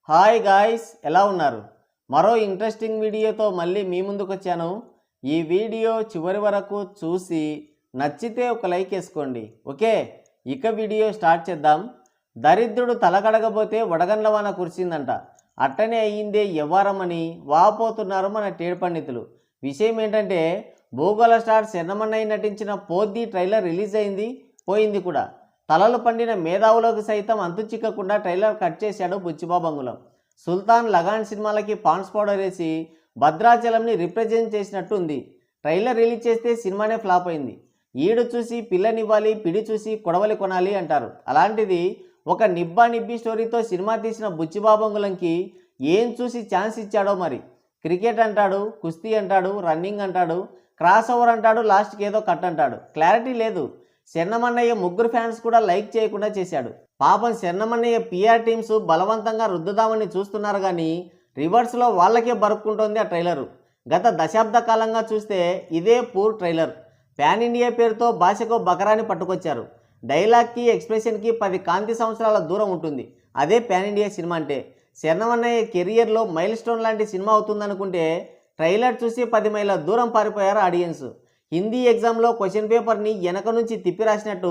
Hi guys, ఎలా ఉన్నారు? మరో ఇంట్రెస్టింగ్ వీడియోతో మళ్ళీ మీ ముందుకు వచ్చాను. ఈ వీడియో చివరి వరకు చూసి నచ్చితే ఒక లైక్ వేసుకోండి. ఓకే, ఇక వీడియో స్టార్ట్ చేద్దాం. దరిద్రుడు తలకడగబోతే వడగండ్ల వాన కురిసిందంట. అట్టనే అయ్యిందే వ్యవహారమని వాపోతున్నారు మన టేడు పండితులు. విషయం ఏంటంటే, భూగోళ స్టార్ శరణమన్నయ్య నటించిన పోద్ది ట్రైలర్ రిలీజ్ అయింది, పోయింది కూడా. తలలు పండిన మేధావులకు సైతం అంతు చిక్కకుండా ట్రైలర్ కట్ చేశాడు బుచ్చిబాబంగుళం. సుల్తాన్, లగాన్ సినిమాలకి పాన్స్ పౌడర్ వేసి భద్రాచలంని రిప్రజెంట్ చేసినట్టు ఉంది. ట్రైలర్ రిలీజ్ చేస్తే సినిమానే ఫ్లాప్ అయింది. ఈడు చూసి పిల్లనివ్వాలి, పిడి చూసి కొడవలి కొనాలి అంటారు. అలాంటిది ఒక నిబ్బా నిబ్బి స్టోరీతో సినిమా తీసిన బుచ్చిబాబంగుళంకి ఏం చూసి ఛాన్స్ ఇచ్చాడో మరి. క్రికెట్ అంటాడు, కుస్తీ అంటాడు, రన్నింగ్ అంటాడు, క్రాస్ ఓవర్ అంటాడు, లాస్ట్కి ఏదో కట్ అంటాడు. క్లారిటీ లేదు. శరణమన్నయ్య ముగ్గురు ఫ్యాన్స్ కూడా లైక్ చేయకుండా చేశాడు. పాపం శరణమన్నయ్య పిఆర్ టీమ్స్ బలవంతంగా రుద్దుదామని చూస్తున్నారు, కానీ రివర్స్లో వాళ్ళకే బరుక్కుంటోంది ఆ ట్రైలరు. గత దశాబ్ద కాలంగా చూస్తే ఇదే పూర్ ట్రైలర్. పాన్ ఇండియా పేరుతో భాషకు బకరాని పట్టుకొచ్చారు. డైలాగ్కి, ఎక్స్ప్రెషన్కి 10 కాంతి సంవత్సరాల దూరం ఉంటుంది. అదే పాన్ ఇండియా సినిమా అంటే. శరణమన్నయ్య కెరియర్లో మైల్ స్టోన్ లాంటి సినిమా అవుతుందనుకుంటే ట్రైలర్ చూసి 10 మైళ్ళ దూరం పారిపోయారు ఆడియన్స్. హిందీ ఎగ్జామ్లో క్వశ్చన్ పేపర్ని వెనక నుంచి తిప్పి రాసినట్టు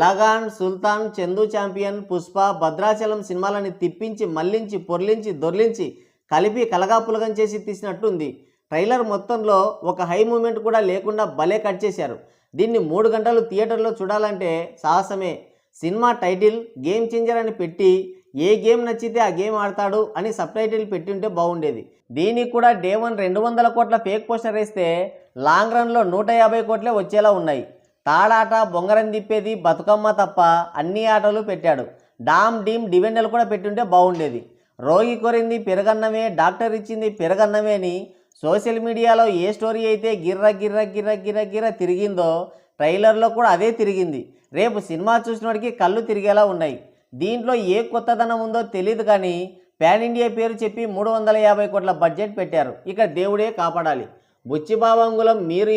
లగాన్, సుల్తాన్, చందు ఛాంపియన్, పుష్ప, భద్రాచలం సినిమాలని తిప్పించి, మళ్లించి, పొర్లించి, దొర్లించి, కలిపి కలగాపులగం చేసి తీసినట్టుంది. ట్రైలర్ మొత్తంలో ఒక హై మూమెంట్ కూడా లేకుండా భలే కట్ చేశారు. దీన్ని 3 గంటలు థియేటర్లో చూడాలంటే సాహసమే. సినిమా టైటిల్ గేమ్ చేంజర్ అని పెట్టి ఏ గేమ్ నచ్చితే ఆ గేమ్ ఆడతాడు అని సబ్ టైటిల్ పెట్టి ఉంటే బాగుండేది. దీనికి కూడా డే 1 200 కోట్ల ఫేక్ పోస్టర్ వేస్తే లాంగ్ రన్లో 150 కోట్లే వచ్చేలా ఉన్నాయి. తాడాట, బొంగరం తిప్పేది, బతుకమ్మ తప్ప అన్ని ఆటలు పెట్టాడు. డామ్ డీమ్ డివెండలు కూడా పెట్టుంటే బాగుండేది. రోగి కొరింది పెరగన్నమే, డాక్టర్ ఇచ్చింది పెరగన్నమే అని సోషల్ మీడియాలో ఏ స్టోరీ అయితే గిర్ర గిర్ర గిర్ర గిర్ర గిర్ర తిరిగిందో ట్రైలర్లో కూడా అదే తిరిగింది. రేపు సినిమా చూసినోడికి కళ్ళు తిరిగేలా ఉన్నాయి. దీంట్లో ఏ కొత్తదనం ఉందో తెలియదు, కానీ పాన్ ఇండియా పేరు చెప్పి 350 కోట్ల బడ్జెట్ పెట్టారు. ఇక దేవుడే కాపాడాలి. బుచ్చిబాబంగుళం మీరు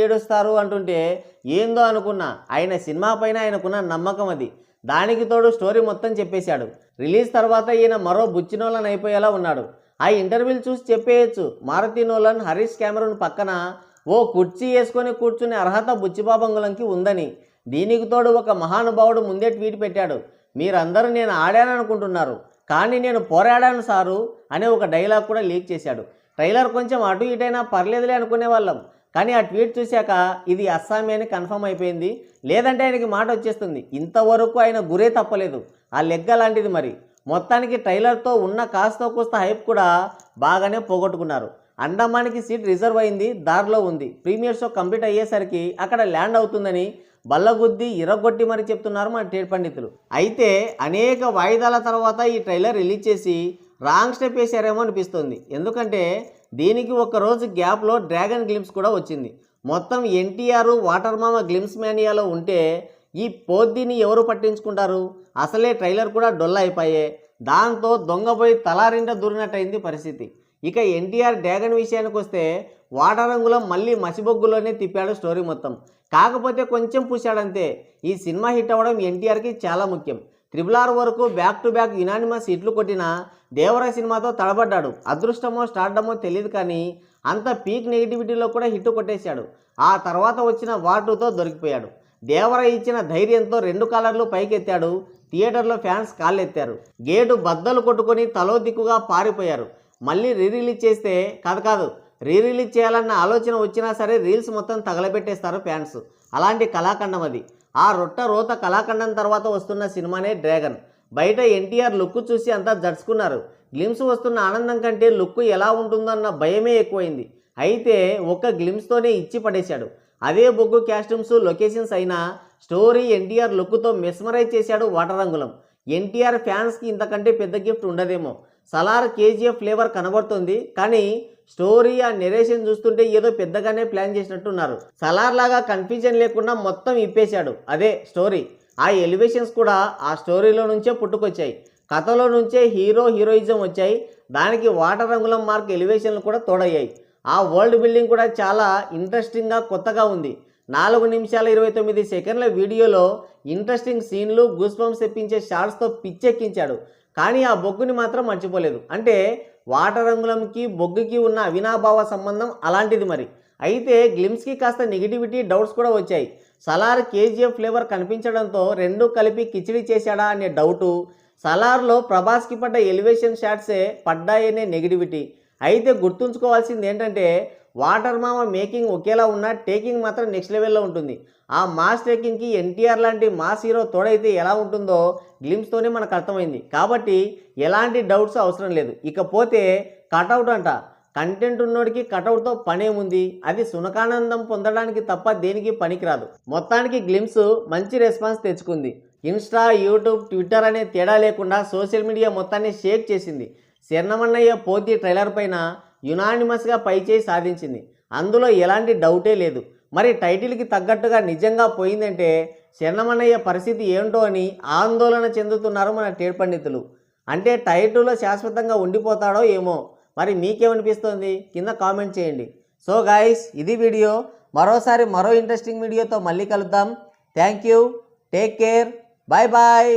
ఏడుస్తారు అంటుంటే ఏందో అనుకున్నా. ఆయన సినిమా పైన ఆయనకున్న నమ్మకం అది. దానికి తోడు స్టోరీ మొత్తం చెప్పేశాడు. రిలీజ్ తర్వాత ఈయన మరో బుచ్చి నోలన్ అయిపోయేలా ఉన్నాడు. ఆ ఇంటర్వ్యూలు చూసి చెప్పేయచ్చు, మారుతి నోలన్, హరీష్ కెమెరూన్ పక్కన ఓ కుర్చీ వేసుకొని కూర్చునే అర్హత బుచ్చిబాబంగుళంకి ఉందని. దీనికి తోడు ఒక మహానుభావుడు ముందే ట్వీట్ పెట్టాడు, మీరందరూ నేను ఆడాననుకుంటున్నారు, కానీ నేను పోరాడాను సారు అనే ఒక డైలాగ్ కూడా లీక్ చేశాడు. ట్రైలర్ కొంచెం అటు ఇటైనా పర్లేదులే అనుకునే వాళ్ళం, కానీ ఆ ట్వీట్ చూశాక ఇది అస్సామీ అని కన్ఫర్మ్ అయిపోయింది. లేదంటే ఆయనకి మాట వచ్చేస్తుంది. ఇంతవరకు ఆయన గురే తప్పలేదు. ఆ లెగ్గ లాంటిది మరి. మొత్తానికి ట్రైలర్తో ఉన్న కాస్తో కూస్త హైప్ కూడా బాగానే పోగొట్టుకున్నారు. అండమానికి సీట్ రిజర్వ్ అయింది, దారిలో ఉంది. ప్రీమియర్ షో కంప్లీట్ అయ్యేసరికి అక్కడ ల్యాండ్ అవుతుందని బల్లగుద్ది ఇరగొట్టి మరి చెప్తున్నారు మన టేడు పండితులు. అయితే అనేక వాయిదాల తర్వాత ఈ ట్రైలర్ రిలీజ్ చేసి రాంగ్ స్టెప్ వేసారేమో అనిపిస్తుంది. ఎందుకంటే దీనికి ఒక రోజు గ్యాప్లో డ్రాగన్ గ్లిమ్స్ కూడా వచ్చింది. మొత్తం ఎన్టీఆర్ వాటర్ మామ గ్లిమ్స్ మేనియాలో ఉంటే ఈ పోద్దిని ఎవరు పట్టించుకుంటారు? అసలే ట్రైలర్ కూడా డొల్ల అయిపోయే. దాంతో దొంగపోయి తలారింట దూరినట్టయింది పరిస్థితి. ఇక ఎన్టీఆర్ డ్రాగన్ విషయానికి వస్తే వాటరంగులం మళ్ళీ మసిబొగ్గులోనే తిప్పాడు స్టోరీ మొత్తం. కాకపోతే కొంచెం పూశాడంతే. ఈ సినిమా హిట్ అవ్వడం ఎన్టీఆర్కి చాలా ముఖ్యం. RRR వరకు బ్యాక్ టు బ్యాక్ యునానిమస్ హిట్లు కొట్టిన దేవరా సినిమాతో తడబడ్డాడు. అదృష్టమో స్టార్డమో తెలియదు, కానీ అంత పీక్ నెగిటివిటీలో కూడా హిట్ కొట్టేశాడు. ఆ తర్వాత వచ్చిన వాటుతో దొరికిపోయాడు. దేవర ఇచ్చిన ధైర్యంతో 2 కాలర్లు పైకెత్తాడు. థియేటర్లో ఫ్యాన్స్ కాళ్ళెత్తారు. గేటు బద్దలు కొట్టుకొని తలో దిక్కుగా పారిపోయారు. మళ్ళీ రిలీజ్ చేస్తే కాదు రిలీజ్ చేయాలన్న ఆలోచన వచ్చినా సరే రీల్స్ మొత్తం తగలబెట్టేస్తారు ఫ్యాన్స్. అలాంటి కళాఖండం అది. ఆ రోత కళాఖండం తర్వాత వస్తున్న సినిమానే డ్రాగన్. బయట ఎన్టీఆర్ లుక్ చూసి అంతా జడ్చుకున్నారు. గ్లిమ్స్ వస్తున్న ఆనందం కంటే లుక్ ఎలా ఉంటుందన్న భయమే ఎక్కువైంది. అయితే ఒక్క గ్లిమ్స్తోనే ఇచ్చి పడేశాడు. అదే బొగ్గు కాస్ట్యూమ్స్, లొకేషన్స్ అయినా స్టోరీ ఎన్టీఆర్ లుక్తో మెస్మరైజ్ చేశాడు వాటరంగులం. ఎన్టీఆర్ ఫ్యాన్స్కి ఇంతకంటే పెద్ద గిఫ్ట్ ఉండదేమో. సలార్ కేజీఎఫ్ ఫ్లేవర్ కనబడుతుంది, కానీ స్టోరీ, ఆ నెరేషన్ చూస్తుంటే ఏదో పెద్దగానే ప్లాన్ చేసినట్టున్నారు. సలార్ లాగా కన్ఫ్యూజన్ లేకుండా మొత్తం ఇప్పేశాడు. అదే స్టోరీ. ఆ ఎలివేషన్స్ కూడా ఆ స్టోరీలో నుంచే పుట్టుకొచ్చాయి. కథలో నుంచే హీరోయిజం వచ్చాయి. దానికి వాటరంగులం మార్క్ ఎలివేషన్లు కూడా తోడయ్యాయి. ఆ వరల్డ్ బిల్డింగ్ కూడా చాలా ఇంట్రెస్టింగ్గా కొత్తగా ఉంది. 4 నిమిషాల 29 సెకండ్ల వీడియోలో ఇంట్రెస్టింగ్ సీన్లు, గూస్ బంప్స్ తెప్పించే షార్ట్స్తో పిచ్చెక్కించాడు. కానీ ఆ బొగ్గుని మాత్రం మర్చిపోలేదు. అంటే వాటర్ రంగులంకి బొగ్గుకి ఉన్న అవినాభావ సంబంధం అలాంటిది మరి. అయితే గ్లిమ్స్కి కాస్త నెగిటివిటీ డౌట్స్ కూడా వచ్చాయి. సలార్ కేజీఎఫ్ ఫ్లేవర్ కనిపించడంతో రెండూ కలిపి కిచిడి చేశాడా అనే డౌటు, సలార్లో ప్రభాస్కి పడ్డ ఎలివేషన్ షాట్సే పడ్డాయనే నెగిటివిటీ. అయితే గుర్తుంచుకోవాల్సింది ఏంటంటే వాటర్ మామ మేకింగ్ ఒకేలా ఉన్నా టేకింగ్ మాత్రం నెక్స్ట్ లెవెల్లో ఉంటుంది. ఆ మాస్ టేకింగ్కి ఎన్టీఆర్ లాంటి మాస్ హీరో తోడైతే ఎలా ఉంటుందో గ్లిమ్స్తోనే మనకు అర్థమైంది. కాబట్టి ఎలాంటి డౌట్స్ అవసరం లేదు. ఇకపోతే కటౌట్ అంట. కంటెంట్ ఉన్నోడికి కటౌట్తో పనేముంది, అది సునకానందం పొందడానికి తప్ప దేనికి పనికిరాదు. మొత్తానికి గ్లిమ్స్ మంచి రెస్పాన్స్ తెచ్చుకుంది. ఇన్స్టా, యూట్యూబ్, ట్విట్టర్ అనే తేడా లేకుండా సోషల్ మీడియా మొత్తాన్ని షేక్ చేసింది. శరణమన్నయ్య పోతి ట్రైలర్ పైన యునానిమస్గా పైచేయి సాధించింది. అందులో ఎలాంటి డౌటే లేదు. మరి టైటిల్కి తగ్గట్టుగా నిజంగా పోయిందంటే శరణమన్నయ్య పరిస్థితి ఏంటో అని ఆందోళన చెందుతున్నారు మన టేడ్ పండితులు. అంటే టైటిల్లో శాశ్వతంగా ఉండిపోతాడో ఏమో. మరి మీకేమనిపిస్తుంది కింద కామెంట్ చేయండి. సో గాయ్స్, ఇది వీడియో. మరోసారి మరో ఇంట్రెస్టింగ్ వీడియోతో మళ్ళీ కలుద్దాం. Thank you, take care, bye bye.